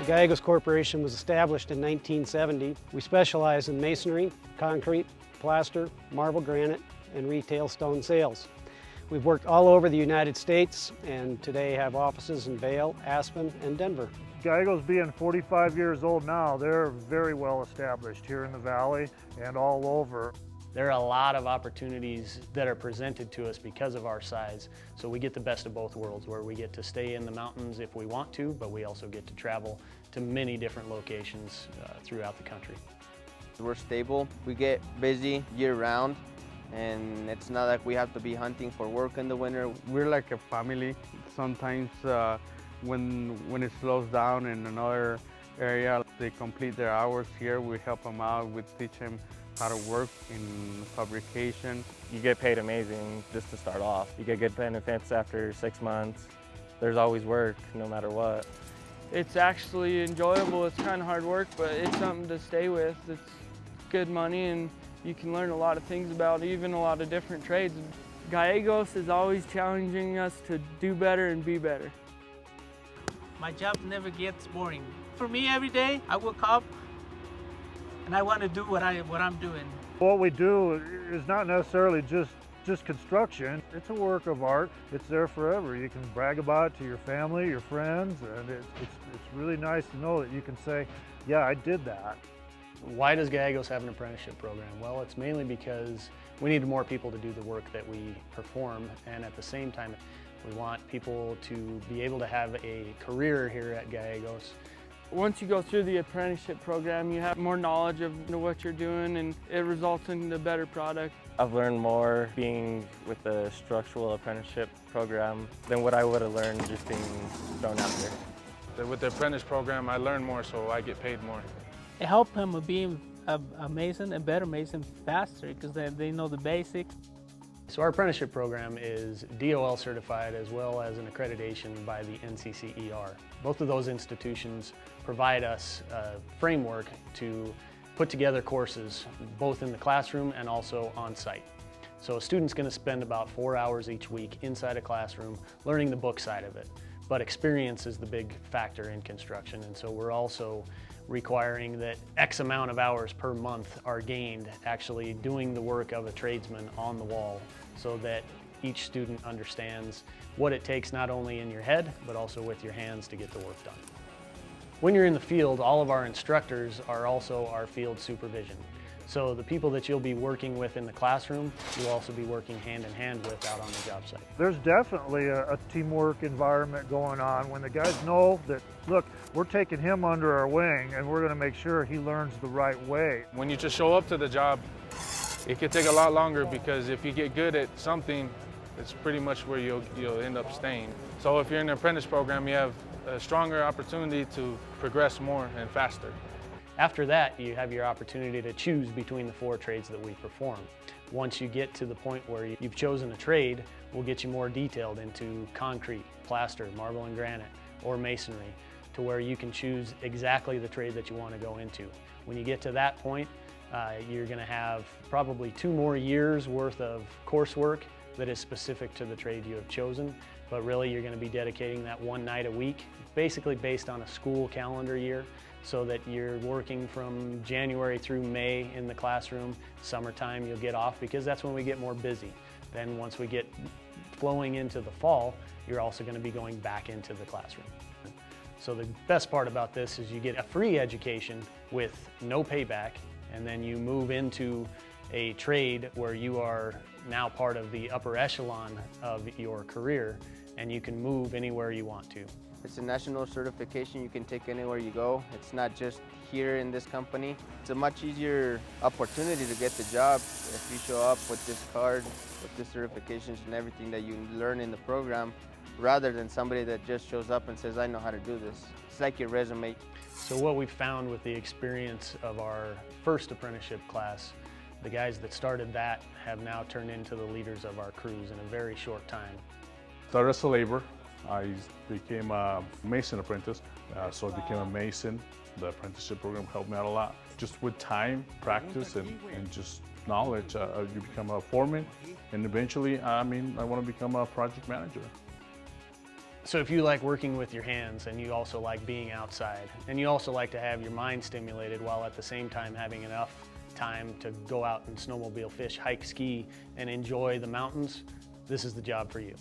Gallegos Corporation was established in 1970. We specialize in masonry, concrete, plaster, marble granite, and retail stone sales. We've worked all over the United States and today have offices in Vail, Aspen, and Denver. Gallegos being 45 years old now, they're very well established here in the valley and all over. There are a lot of opportunities that are presented to us because of our size, so we get the best of both worlds, where we get to stay in the mountains if we want to, but we also get to travel to many different locations throughout the country. We're stable, we get busy year-round, and it's not like we have to be hunting for work in the winter. We're like a family. Sometimes when it slows down in another area, they complete their hours here, we help them out, we teach them how to work in fabrication. You get paid amazing just to start off. You get good benefits after 6 months. There's always work, no matter what. It's actually enjoyable. It's kind of hard work, but it's something to stay with. It's good money and you can learn a lot of things about even a lot of different trades. Gallegos is always challenging us to do better and be better. My job never gets boring. For me, every day I wake up and I want to do what I'm doing. What we do is not necessarily just construction. It's a work of art. It's there forever. You can brag about it to your family, your friends, and it's really nice to know that you can say, yeah, I did that. Why does Gallegos have an apprenticeship program? Well, it's mainly because we need more people to do the work that we perform, and at the same time, we want people to be able to have a career here at Gallegos. Once you go through the apprenticeship program, you have more knowledge of what you're doing and it results in a better product. I've learned more being with the structural apprenticeship program than what I would have learned just being thrown out there. With the apprentice program, I learn more, so I get paid more. It helped him being a mason, a better mason, faster because they know the basics. So our apprenticeship program is DOL certified as well as an accreditation by the NCCER. Both of those institutions provide us a framework to put together courses both in the classroom and also on site. So a student's going to spend about 4 hours each week inside a classroom learning the book side of it. But experience is the big factor in construction, and so we're also requiring that X amount of hours per month are gained actually doing the work of a tradesman on the wall, so that each student understands what it takes not only in your head but also with your hands to get the work done. When you're in the field, all of our instructors are also our field supervision. So the people that you'll be working with in the classroom, you'll also be working hand in hand with out on the job site. There's definitely a teamwork environment going on when the guys know that, look, we're taking him under our wing and we're going to make sure he learns the right way. When you just show up to the job, it could take a lot longer because if you get good at something, it's pretty much where you'll end up staying. So if you're in the apprentice program, you have a stronger opportunity to progress more and faster. After that, you have your opportunity to choose between the 4 trades that we perform. Once you get to the point where you've chosen a trade, we'll get you more detailed into concrete, plaster, marble and granite, or masonry, to where you can choose exactly the trade that you want to go into. When you get to that point, you're going to have probably 2 more years worth of coursework that is specific to the trade you have chosen, but really you're going to be dedicating that 1 night a week, basically based on a school calendar year, so that you're working from January through May in the classroom. Summertime you'll get off because that's when we get more busy. Then once we get flowing into the fall, you're also going to be going back into the classroom. So the best part about this is you get a free education with no payback, and then you move into a trade where you are now part of the upper echelon of your career and you can move anywhere you want to. It's a national certification you can take anywhere you go. It's not just here in this company. It's a much easier opportunity to get the job if you show up with this card, with the certifications and everything that you learn in the program, rather than somebody that just shows up and says, I know how to do this. It's like your resume. So what we've found with the experience of our first apprenticeship class, the guys that started that have now turned into the leaders of our crews in a very short time. Started as a laborer. I became a mason apprentice, so I became a mason. The apprenticeship program helped me out a lot. Just with time, practice, and just knowledge, you become a foreman, and eventually, I want to become a project manager. So if you like working with your hands and you also like being outside and you also like to have your mind stimulated while at the same time having enough time to go out and snowmobile, fish, hike, ski, and enjoy the mountains, this is the job for you.